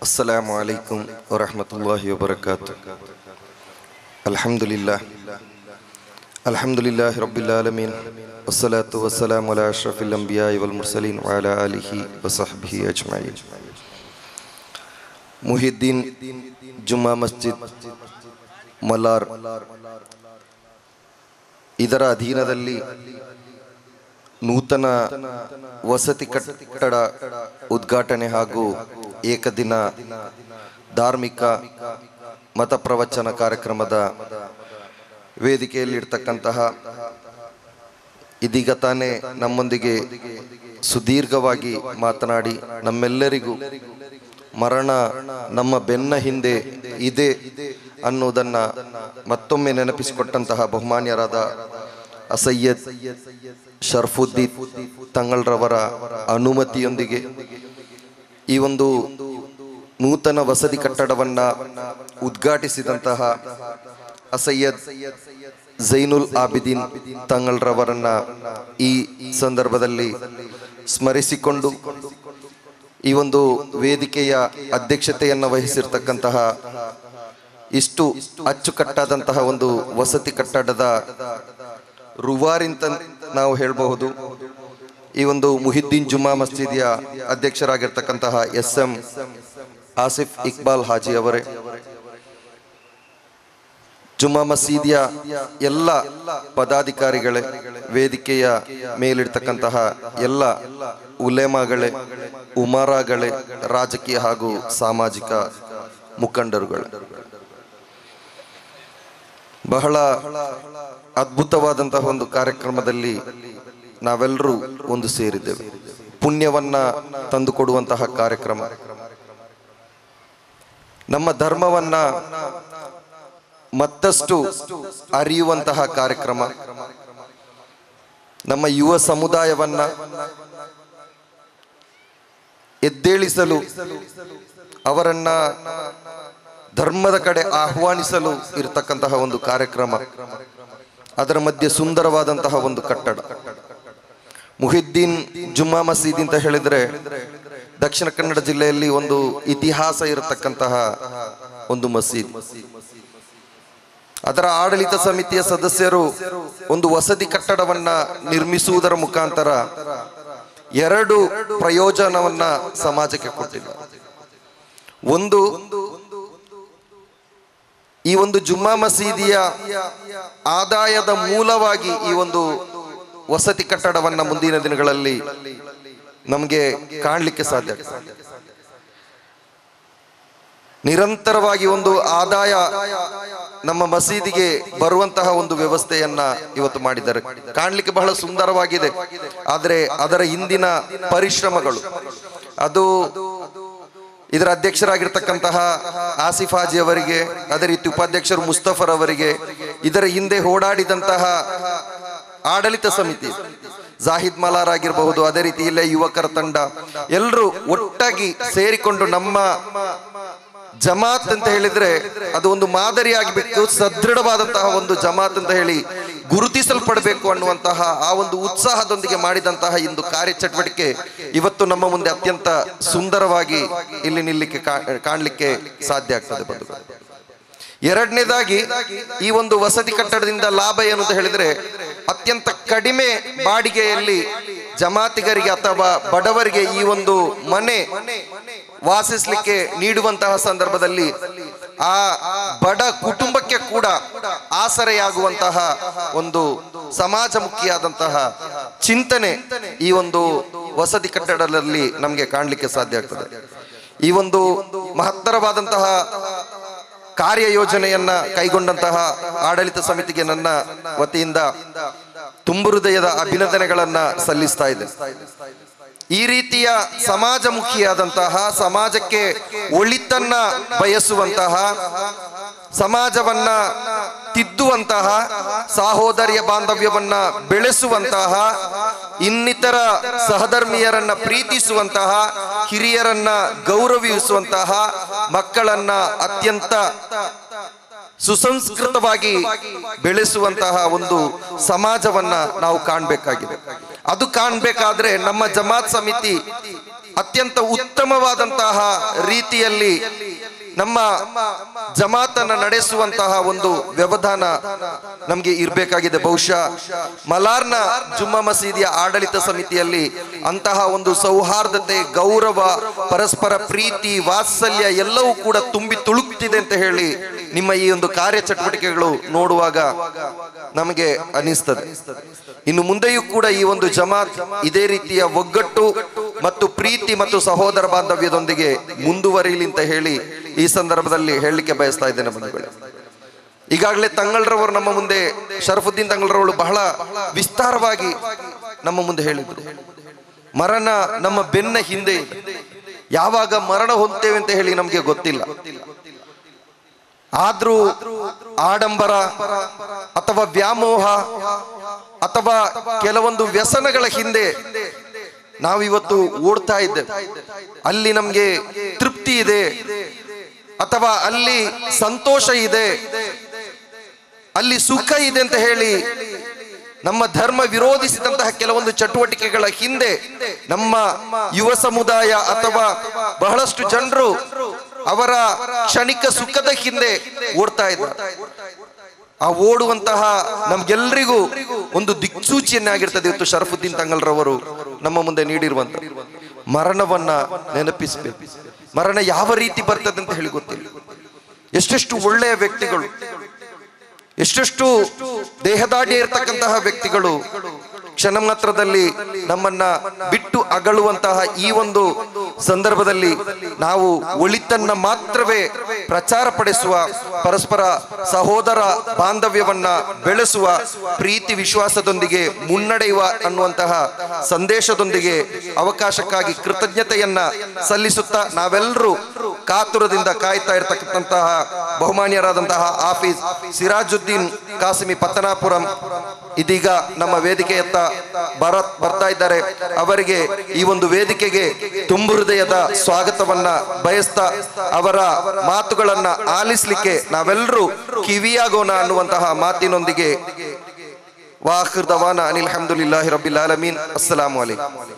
السلام عليكم ورحمة الله وبركاته. الحمد لله رب العالمين والصلاة والسلام على أشرف الأنبياء والمرسلين وعلى آله وصحبه أجمعين. ಮುಹಿದ್ದೀನ್ ಜುಮ್ಮಾ ಮಸ್ಜಿದ್ ಮಲಾರ್ ಇದರ ಅಧೀನದಲ್ಲಿ ನೂತನ ವಸತಿ ಕಟ್ಟಡ ಉದ್ಘಾಟನೆ ಹಾಗೂ ಏಕದಿನ ಧಾರ್ಮಿಕ ಮತ ಪ್ರವಚನ ಕಾರ್ಯಕ್ರಮದ ವೇದಿಕೆಯಲ್ಲಿರ್ತಕ್ಕಂತಹ ಇದೀಗ ತಾನೇ ನಮ್ಮೊಂದಿಗೆ ಸುದೀರ್ಘವಾಗಿ ಮಾತನಾಡಿ ನಮ್ಮೆಲ್ಲರಿಗೂ ಮರಣ ನಮ್ಮ ಬೆನ್ನ ಹಿಂದೆ ಇದೆ ಅನ್ನುವುದನ್ನು ಮತ್ತೊಮ್ಮೆ ನೆನಪಿಸಿಕೊಟ್ಟಂತಹ ಬಹುಮಾನ್ಯರಾದ ಸೈಯದ್ ಶರಫುದ್ದೀನ್ ತಂಗಳ್ರವರ ಅನುಮತಿಯೊಂದಿಗೆ ಈ ಒಂದು ನೂತನ ವಸತಿ ಕಟ್ಟಡವನ್ನು ಉದ್ಘಾಟಿಸಿದಂತಹ ಸೈಯದ್ ಝೈನುಲ್ ಆಬಿದೀನ್ ತಂಗಳ್ರವರನ್ನ ಈ ಸಂದರ್ಭದಲ್ಲಿ ಸ್ಮರಿಸಿಕೊಂಡು ಈ ಒಂದು ವೇದಿಕೆಯ ಅಧ್ಯಕ್ಷತೆಯನ್ನು ವಹಿಸಿರ್ತಕ್ಕಂತಹ ಇಷ್ಟು ಅಚ್ಚುಕಟ್ಟಾದಂತಹ ಒಂದು ವಸತಿ ಕಟ್ಟಡದ ರೂವಾರಿಂತ ನಾವು ಹೇಳಬಹುದು. ಈ ಒಂದು ಮುಹಿದ್ದೀನ್ ಜುಮ್ಮಾ ಮಸ್ಜಿದಿಯ ಅಧ್ಯಕ್ಷರಾಗಿರ್ತಕ್ಕಂತಹ SM ಆಸಿಫ್ ಇಕ್ಬಾಲ್ ಹಾಜಿ ಅವರೇ, ಜುಮ್ಮಾ ಮಸೀದಿಯ ಎಲ್ಲ ಪದಾಧಿಕಾರಿಗಳೇ, ವೇದಿಕೆಯ ಮೇಲಿಡ್ತಕ್ಕಂತಹ ಎಲ್ಲ ಉಲೇಮಾಗಳೇ, ಉಮರಾಗಳೇ, ರಾಜಕೀಯ ಹಾಗೂ ಸಾಮಾಜಿಕ ಮುಖಂಡರುಗಳೇ, ಬಹಳ ಅದ್ಭುತವಾದಂತಹ ಒಂದು ಕಾರ್ಯಕ್ರಮದಲ್ಲಿ ನಾವೆಲ್ಲರೂ ಒಂದು ಸೇರಿದ್ದೇವೆ. ಪುಣ್ಯವನ್ನ ತಂದುಕೊಡುವಂತಹ ಕಾರ್ಯಕ್ರಮ, ನಮ್ಮ ಧರ್ಮವನ್ನ ಮತ್ತಷ್ಟು ಅರಿಯುವಂತಹ ಕಾರ್ಯಕ್ರಮ, ನಮ್ಮ ಯುವ ಸಮುದಾಯವನ್ನ ಎದ್ದೇಳಿಸಲು, ಅವರನ್ನ ಧರ್ಮದ ಕಡೆ ಆಹ್ವಾನಿಸಲು ಇರತಕ್ಕಂತಹ ಒಂದು ಕಾರ್ಯಕ್ರಮ. ಅದರ ಮಧ್ಯೆ ಸುಂದರವಾದಂತಹ ಒಂದು ಕಟ್ಟಡ. ಮುಹಿದ್ದೀನ್ ಜುಮ್ಮಾ ಮಸೀದಿ ಅಂತ ಹೇಳಿದ್ರೆ ದಕ್ಷಿಣ ಕನ್ನಡ ಜಿಲ್ಲೆಯಲ್ಲಿ ಒಂದು ಇತಿಹಾಸ ಇರತಕ್ಕಂತಹ ಒಂದು ಮಸೀದಿ. ಅದರ ಆಡಳಿತ ಸಮಿತಿಯ ಸದಸ್ಯರು ಒಂದು ವಸತಿ ಕಟ್ಟಡವನ್ನ ನಿರ್ಮಿಸುವುದರ ಮುಖಾಂತರ ಎರಡು ಪ್ರಯೋಜನವನ್ನ ಸಮಾಜಕ್ಕೆ ಕೊಟ್ಟಿದ್ದಾರೆ. ಒಂದು, ಈ ಒಂದು ಜುಮ್ಮಾ ಮಸೀದಿಯ ಆದಾಯದ ಮೂಲವಾಗಿ ಈ ಒಂದು ವಸತಿ ಕಟ್ಟಡವನ್ನ ಮುಂದಿನ ದಿನಗಳಲ್ಲಿ ನಮಗೆ ಕಾಣಲಿಕ್ಕೆ ಸಾಧ್ಯ. ನಿರಂತರವಾಗಿ ಒಂದು ಆದಾಯ ನಮ್ಮ ಮಸೀದಿಗೆ ಬರುವಂತಹ ಒಂದು ವ್ಯವಸ್ಥೆಯನ್ನ ಇವತ್ತು ಮಾಡಿದ್ದಾರೆ. ಕಾಣಲಿಕ್ಕೆ ಬಹಳ ಸುಂದರವಾಗಿದೆ. ಆದರೆ ಅದರ ಹಿಂದಿನ ಪರಿಶ್ರಮಗಳು, ಅದು ಇದರ ಅಧ್ಯಕ್ಷರಾಗಿರ್ತಕ್ಕಂತಹ ಆಸಿಫ್ ಹಾಜಿ ಅವರಿಗೆ, ಅದೇ ರೀತಿ ಉಪಾಧ್ಯಕ್ಷರು ಮುಸ್ತಫರ್ ಅವರಿಗೆ, ಇದರ ಹಿಂದೆ ಓಡಾಡಿದಂತಹ ಆಡಳಿತ ಸಮಿತಿ ಜಾಹಿದ್ ಮಲಾರ್ ಆಗಿರಬಹುದು, ಅದೇ ರೀತಿ ಇಲ್ಲೇ ಯುವಕರ ತಂಡ, ಎಲ್ಲರೂ ಒಟ್ಟಾಗಿ ಸೇರಿಕೊಂಡು ನಮ್ಮ ಜಮಾತ್ ಅಂತ ಹೇಳಿದ್ರೆ ಅದು ಒಂದು ಮಾದರಿ ಆಗಬೇಕು, ಸದೃಢವಾದಂತಹ ಒಂದು ಜಮಾತ್ ಅಂತ ಹೇಳಿ ಗುರುತಿಸಲ್ಪಡಬೇಕು ಅನ್ನುವಂತಹ ಆ ಒಂದು ಉತ್ಸಾಹದೊಂದಿಗೆ ಮಾಡಿದಂತಹ ಇಂದು ಕಾರ್ಯಚಟುವಟಿಕೆ ಇವತ್ತು ನಮ್ಮ ಮುಂದೆ ಅತ್ಯಂತ ಸುಂದರವಾಗಿ ಇಲ್ಲಿ ನಿಲ್ಲಿಕ್ಕೆ ಕಾಣಲಿಕ್ಕೆ ಸಾಧ್ಯ ಆಗ್ತದೆ ಬಂಧುಗಳು. ಎರಡನೇದಾಗಿ, ಈ ಒಂದು ವಸತಿ ಕಟ್ಟಡದಿಂದ ಲಾಭ ಏನು ಅಂತ ಹೇಳಿದ್ರೆ ಅತ್ಯಂತ ಕಡಿಮೆ ಬಾಡಿಗೆಯಲ್ಲಿ ಜಮಾತಿಗರಿಗೆ ಅಥವಾ ಬಡವರಿಗೆ ಈ ಒಂದು ಮನೆ ವಾಸಿಸ್ಲಿಕ್ಕೆ ನೀಡುವಂತಹ ಸಂದರ್ಭದಲ್ಲಿ ಆ ಬಡ ಕುಟುಂಬಕ್ಕೆ ಕೂಡ ಆಸರೆಯಾಗುವಂತಹ ಒಂದು ಸಮಾಜಮುಖಿಯಾದಂತಹ ಚಿಂತನೆ ಈ ಒಂದು ವಸತಿ ಕಟ್ಟಡದಲ್ಲಿ ನಮಗೆ ಕಾಣಲಿಕ್ಕೆ ಸಾಧ್ಯ ಆಗ್ತದೆ. ಈ ಒಂದು ಮಹತ್ತರವಾದಂತಹ ಕಾರ್ಯಯೋಜನೆಯನ್ನ ಕೈಗೊಂಡಂತಹ ಆಡಳಿತ ಸಮಿತಿಗೆ ನನ್ನ ವತಿಯಿಂದ ತುಂಬು ಹೃದಯದ ಅಭಿನಂದನೆಗಳನ್ನ ಸಲ್ಲಿಸ್ತಾ ಇದೆ. ಈ ರೀತಿಯ ಸಮಾಜಮುಖಿಯಾದಂತಹ, ಸಮಾಜಕ್ಕೆ ಒಳಿತನ್ನ ಬಯಸುವಂತಹ, ಸಮಾಜವನ್ನ ತಿದ್ದುವಂತಹ, ಸಹೋದರಿಯ ಬಾಂಧವ್ಯವನ್ನ ಬೆಳೆಸುವಂತಹ, ಇನ್ನಿತರ ಸಹಧರ್ಮೀಯರನ್ನ ಪ್ರೀತಿಸುವಂತಹ, ಹಿರಿಯರನ್ನ ಗೌರವಿಸುವಂತಹ, ಮಕ್ಕಳನ್ನ ಅತ್ಯಂತ ಸುಸಂಸ್ಕೃತವಾಗಿ ಬೆಳೆಸುವಂತಹ ಒಂದು ಸಮಾಜವನ್ನ ನಾವು ಕಾಣಬೇಕಾಗಿದೆ. ಅದು ಕಾಣಬೇಕಾದ್ರೆ ನಮ್ಮ ಜಮಾತ್ ಸಮಿತಿ ಅತ್ಯಂತ ಉತ್ತಮವಾದಂತಹ ರೀತಿಯಲ್ಲಿ ನಮ್ಮ ಜಮಾತನ್ನ ನಡೆಸುವಂತಹ ಒಂದು ವ್ಯವಧಾನ ನಮಗೆ ಇರಬೇಕಾಗಿದೆ. ಬಹುಶಃ ಮಲಾರ್ನ ಜುಮ್ಮಾ ಮಸೀದಿಯ ಆಡಳಿತ ಸಮಿತಿಯಲ್ಲಿ ಅಂತಹ ಒಂದು ಸೌಹಾರ್ದತೆ, ಗೌರವ, ಪರಸ್ಪರ ಪ್ರೀತಿ, ವಾತ್ಸಲ್ಯ ಎಲ್ಲವೂ ಕೂಡ ತುಂಬಿ ತುಳುಕ್ತಿದೆ ಅಂತ ಹೇಳಿ ನಿಮ್ಮ ಈ ಒಂದು ಕಾರ್ಯಚಟುವಟಿಕೆಗಳು ನೋಡುವಾಗ ನಮಗೆ ಅನಿಸ್ತದೆ. ಇನ್ನು ಮುಂದೆಯೂ ಕೂಡ ಈ ಒಂದು ಜಮಾತ್ ಇದೇ ರೀತಿಯ ಒಗ್ಗಟ್ಟು ಮತ್ತು ಪ್ರೀತಿ ಮತ್ತು ಸಹೋದರ ಬಾಂಧವ್ಯದೊಂದಿಗೆ ಮುಂದುವರಿಯಲಿ ಅಂತ ಹೇಳಿ ಈ ಸಂದರ್ಭದಲ್ಲಿ ಹೇಳಲಿಕ್ಕೆ ಬಯಸ್ತಾ ಇದ್ದೇನೆ ಬಂಧುಗಳೇ. ಈಗಾಗಲೇ ತಂಗಳರವರು ನಮ್ಮ ಮುಂದೆ, ಶರಫುದ್ದೀನ್ ತಂಗಳರವರು ಬಹಳ ವಿಸ್ತಾರವಾಗಿ ನಮ್ಮ ಮುಂದೆ ಹೇಳಿದ್ರು, ಮರಣ ನಮ್ಮ ಬೆನ್ನ ಹಿಂದೆ ಇದೆ, ಯಾವಾಗ ಮರಣ ಹೊಂದ್ತೇವೆ ಅಂತ ಹೇಳಿ ನಮ್ಗೆ ಗೊತ್ತಿಲ್ಲ. ಆದ್ರೂ ಆಡಂಬರ ಅಥವಾ ವ್ಯಾಮೋಹ ಅಥವಾ ಕೆಲವೊಂದು ವ್ಯಸನಗಳ ಹಿಂದೆ ನಾವಿವತ್ತು ಓಡ್ತಾ ಇದ್ದೇವೆ. ಅಲ್ಲಿ ನಮ್ಗೆ ತೃಪ್ತಿ ಇದೆ ಅಥವಾ ಅಲ್ಲಿ ಸಂತೋಷ ಇದೆ, ಅಲ್ಲಿ ಸುಖ ಇದೆ ಅಂತ ಹೇಳಿ ನಮ್ಮ ಧರ್ಮ ವಿರೋಧಿಸಿದಂತಹ ಕೆಲವೊಂದು ಚಟುವಟಿಕೆಗಳ ಹಿಂದೆ ನಮ್ಮ ಯುವ ಸಮುದಾಯ ಅಥವಾ ಬಹಳಷ್ಟು ಜನರು ಅವರ ಕ್ಷಣಿಕ ಸುಖದ ಹಿಂದೆ ಓಡ್ತಾ ಇದ್ದಾರೆ. ಆ ಓಡುವಂತಹ ನಮ್ಗೆಲ್ರಿಗೂ ಒಂದು ದಿಕ್ಸೂಚಿಯನ್ನಾಗಿರ್ತದೆ ಇವತ್ತು ಶರಫುದ್ದೀನ್ ತಂಗಳರವರು ನಮ್ಮ ಮುಂದೆ ನೀಡಿರುವಂತ ಮರಣವನ್ನ ನೆನಪಿಸಬೇಕು. ಮರಣ ಯಾವ ರೀತಿ ಬರ್ತದೆ ಅಂತ ಹೇಳಿ ಗೊತ್ತಿಲ್ಲ. ಎಷ್ಟೆಷ್ಟು ಒಳ್ಳೆಯ ವ್ಯಕ್ತಿಗಳು, ಎಷ್ಟೆಷ್ಟು ದೇಹದಾಢ್ಯ ಇರತಕ್ಕಂತಹ ವ್ಯಕ್ತಿಗಳು ಕ್ಷಣ ಮಾತ್ರದಲ್ಲಿ ನಮ್ಮನ್ನ ಬಿಟ್ಟು ಅಗಳುವಂತಹ ಈ ಒಂದು ಸಂದರ್ಭದಲ್ಲಿ ನಾವು ಒಳಿತನ್ನ ಮಾತ್ರವೇ ಪ್ರಚಾರ ಪಡಿಸುವ, ಪರಸ್ಪರ ಸಹೋದರ ಬಾಂಧವ್ಯವನ್ನ ಬೆಳೆಸುವ, ಪ್ರೀತಿ ವಿಶ್ವಾಸದೊಂದಿಗೆ ಮುನ್ನಡೆಯುವ ಅನ್ನುವಂತಹ ಸಂದೇಶದೊಂದಿಗೆ ಅವಕಾಶಕ್ಕಾಗಿ ಕೃತಜ್ಞತೆಯನ್ನ ಸಲ್ಲಿಸುತ್ತಾ ನಾವೆಲ್ಲರೂ ಕಾತುರದಿಂದ ಕಾಯ್ತಾ ಇರತಕ್ಕಂತಹ ಬಹುಮಾನ್ಯರಾದಂತಹ ಹಾಫೀಜ್ ಸಿರಾಜುದ್ದೀನ್ ಕಾಸಿಮಿ ಪತ್ತನಾಪುರಂ ಇದೀಗ ನಮ್ಮ ವೇದಿಕೆಯತ್ತ ಬರ್ತಾ ಇದ್ದಾರೆ. ಅವರಿಗೆ ಈ ಒಂದು ವೇದಿಕೆಗೆ ತುಂಬು ಹೃದಯದ ಸ್ವಾಗತವನ್ನ ಬಯಸ್ತಾ ಅವರ ಮಾತುಗಳನ್ನ ಆಲಿಸ್ಲಿಕ್ಕೆ ನಾವೆಲ್ಲರೂ ಕಿವಿಯಾಗೋಣ ಅನ್ನುವಂತಹ ಮಾತಿನೊಂದಿಗೆ ವಾಖಿರ್ ದವಾನಾ ಅನಿಲ್ ಹಮ್ದುಲಿಲ್ಲಾಹಿ ರಬ್ಬಿಲ್ ಆಲಮೀನ್. ಅಸ್ಸಲಾಮು ಅಲೈಕುಂ.